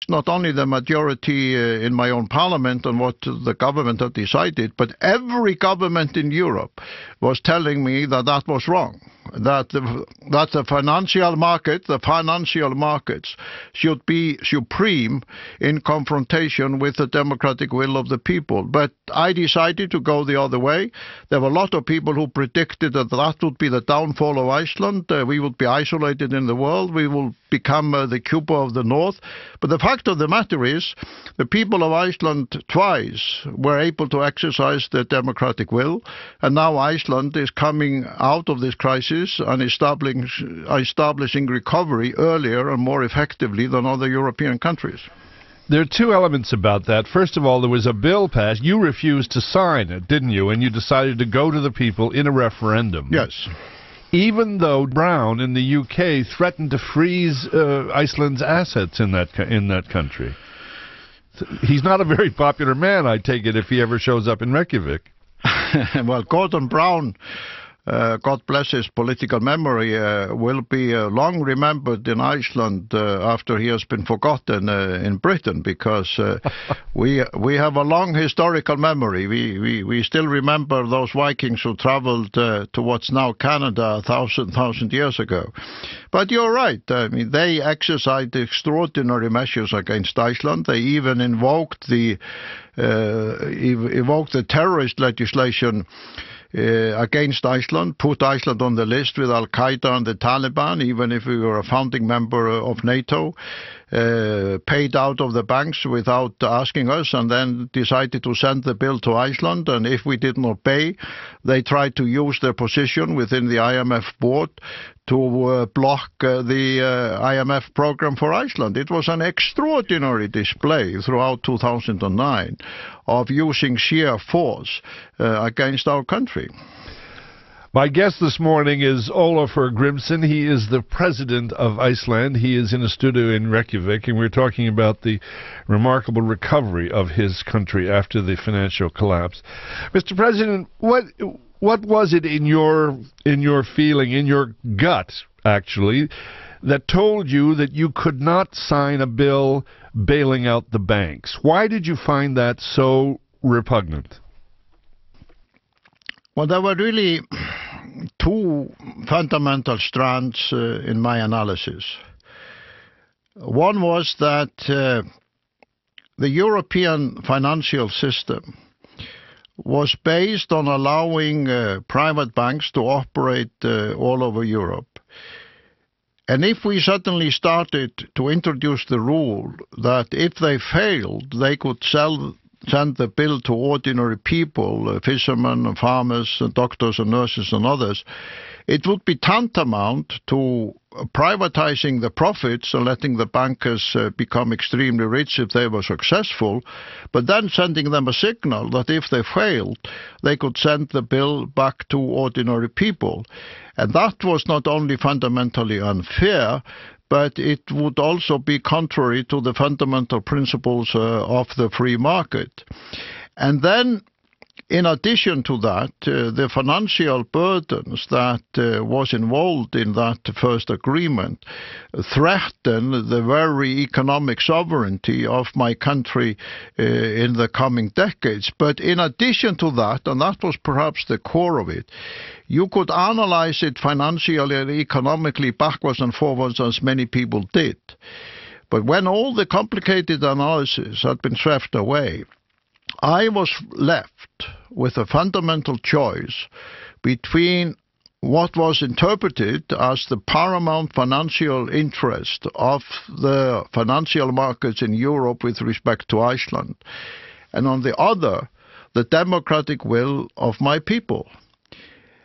not only the majority in my own parliament on what the government had decided, but every government in Europe was telling me that that was wrong. That the financial markets should be supreme in confrontation with the democratic will of the people. But I decided to go the other way. There were a lot of people who predicted that that would be the downfall of Iceland. We would be isolated in the world. We will become the Cuba of the North. But the fact of the matter is, the people of Iceland twice were able to exercise their democratic will, and now Iceland is coming out of this crisis and establishing recovery earlier and more effectively than other European countries. There are two elements about that. First of all, there was a bill passed. You refused to sign it, didn't you? And you decided to go to the people in a referendum. Yes. Even though Brown in the UK threatened to freeze Iceland's assets in that country. He's not a very popular man, I take it, if he ever shows up in Reykjavik. Well, Gordon Brown, God bless his political memory, will be long remembered in Iceland after he has been forgotten in Britain, because we have a long historical memory. We still remember those Vikings who traveled to what's now Canada 1,000 years ago. But you're right. I mean, they exercised extraordinary measures against Iceland. They even invoked the terrorist legislation against Iceland, put Iceland on the list with Al-Qaeda and the Taliban, even if we were a founding member of NATO, paid out of the banks without asking us, and then decided to send the bill to Iceland. And if we didn't obey, they tried to use their position within the IMF board to block the IMF program for Iceland. It was an extraordinary display throughout 2009 of using sheer force against our country. My guest this morning is Ólafur Grímsson. He is the president of Iceland. He is in a studio in Reykjavik, and we're talking about the remarkable recovery of his country after the financial collapse. Mr. President, what was it in your feeling, in your gut, actually, that told you that you could not sign a bill bailing out the banks? Why did you find that so repugnant? Well, there were really two fundamental strands in my analysis. One was that the European financial system was based on allowing private banks to operate all over Europe. And if we suddenly started to introduce the rule that if they failed, they could send the bill to ordinary people, fishermen, farmers, doctors and nurses and others, it would be tantamount to privatizing the profits and letting the bankers become extremely rich if they were successful, but then sending them a signal that if they failed, they could send the bill back to ordinary people. And that was not only fundamentally unfair, but it would also be contrary to the fundamental principles of the free market. And then, in addition to that, the financial burdens that was involved in that first agreement threaten the very economic sovereignty of my country in the coming decades. But in addition to that, and that was perhaps the core of it, you could analyze it financially and economically backwards and forwards, as many people did. But when all the complicated analysis had been swept away, I was left with a fundamental choice between what was interpreted as the paramount financial interest of the financial markets in Europe with respect to Iceland, and on the other, the democratic will of my people.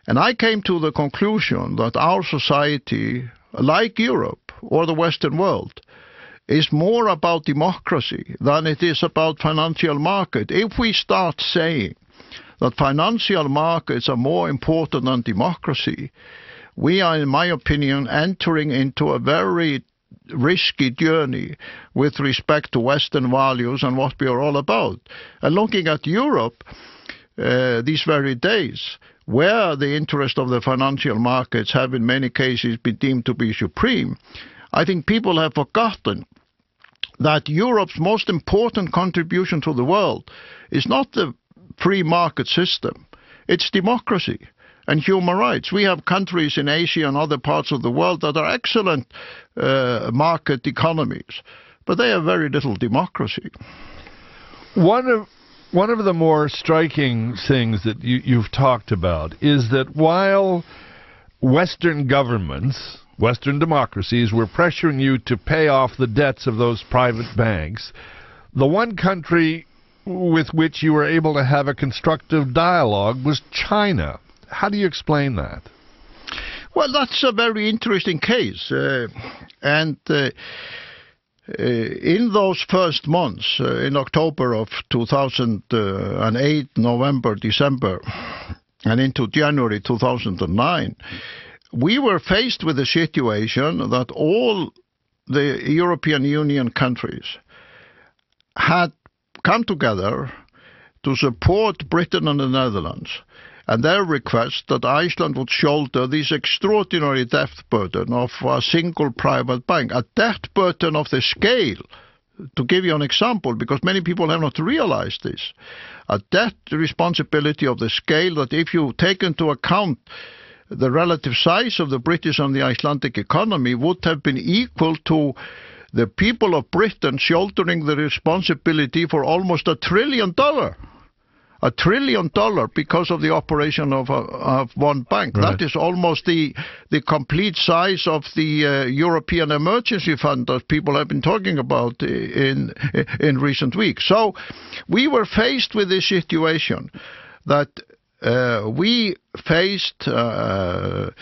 And I came to the conclusion that our society, like Europe or the Western world, is more about democracy than it is about financial market. If we start saying that financial markets are more important than democracy, we are, in my opinion, entering into a very risky journey with respect to Western values and what we are all about. And looking at Europe these very days, where the interest of the financial markets have in many cases been deemed to be supreme, I think people have forgotten that Europe's most important contribution to the world is not the free market system, it's democracy and human rights. We have countries in Asia and other parts of the world that are excellent market economies, but they have very little democracy. One of the more striking things that you've talked about is that while Western governments, Western democracies, were pressuring you to pay off the debts of those private banks, the one country with which you were able to have a constructive dialogue was China. How do you explain that? Well, that's a very interesting case. In those first months, in October of 2008, November, December, and into January 2009, we were faced with a situation that all the European Union countries had come together to support Britain and the Netherlands and their request that Iceland would shoulder this extraordinary debt burden of a single private bank, a debt burden of the scale. To give you an example, because many people have not realized this, a debt responsibility of the scale that, if you take into account the relative size of the British and the Icelandic economy, would have been equal to the people of Britain shouldering the responsibility for almost $1 trillion. $1 trillion because of the operation of one bank. Right. That is almost the complete size of the European Emergency Fund that people have been talking about in recent weeks. So we were faced with this situation that we faced a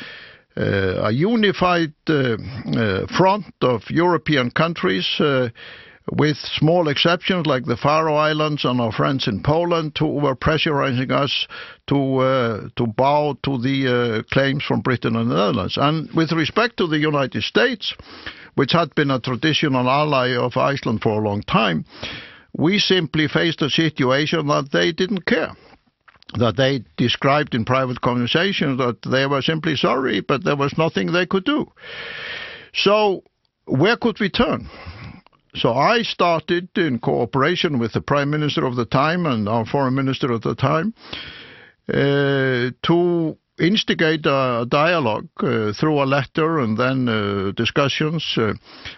unified front of European countries, with small exceptions like the Faroe Islands and our friends in Poland, who were pressurizing us to bow to the claims from Britain and the Netherlands. And with respect to the United States, which had been a traditional ally of Iceland for a long time, we simply faced a situation that they didn't care, that they described in private conversations that they were simply sorry, but there was nothing they could do. So where could we turn? So I started, in cooperation with the Prime Minister of the time and our Foreign Minister at the time, to instigate a dialogue through a letter and then discussions,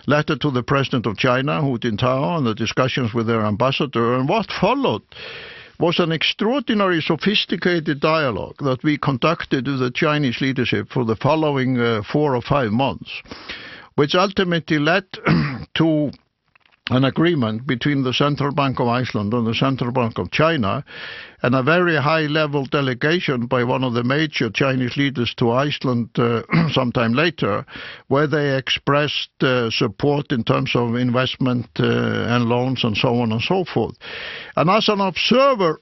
letter to the President of China, Hu Jintao, and the discussions with their ambassador. And what followed was an extraordinary sophisticated dialogue that we conducted with the Chinese leadership for the following 4 or 5 months, which ultimately led to an agreement between the Central Bank of Iceland and the Central Bank of China, and a very high-level delegation by one of the major Chinese leaders to Iceland sometime later, where they expressed support in terms of investment and loans and so on and so forth. And as an observer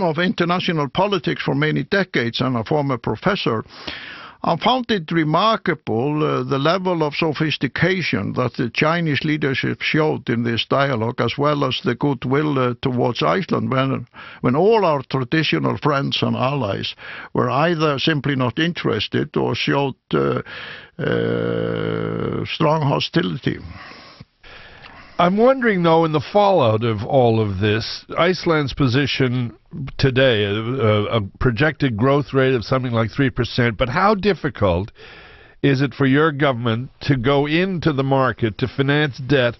of international politics for many decades and a former professor, I found it remarkable the level of sophistication that the Chinese leadership showed in this dialogue, as well as the goodwill towards Iceland, when all our traditional friends and allies were either simply not interested or showed strong hostility. I'm wondering, though, in the fallout of all of this, Iceland's position today, a projected growth rate of something like 3%, but how difficult is it for your government to go into the market to finance debt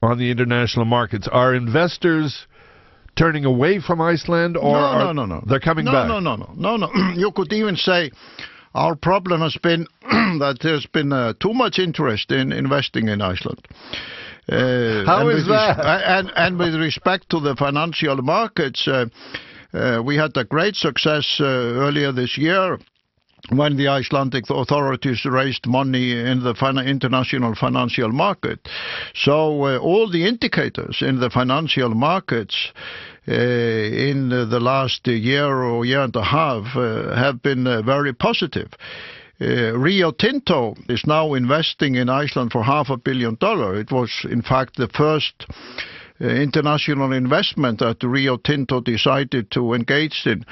on the international markets? Are investors turning away from Iceland, or no. They're coming back? No. You could even say our problem has been that there's been too much interest in investing in Iceland. How is that? And with respect to the financial markets, we had a great success earlier this year when the Icelandic authorities raised money in the international financial market. So all the indicators in the financial markets in the last year or year and a half have been very positive. Rio Tinto is now investing in Iceland for $500 million. It was, in fact, the first international investment that Rio Tinto decided to engage in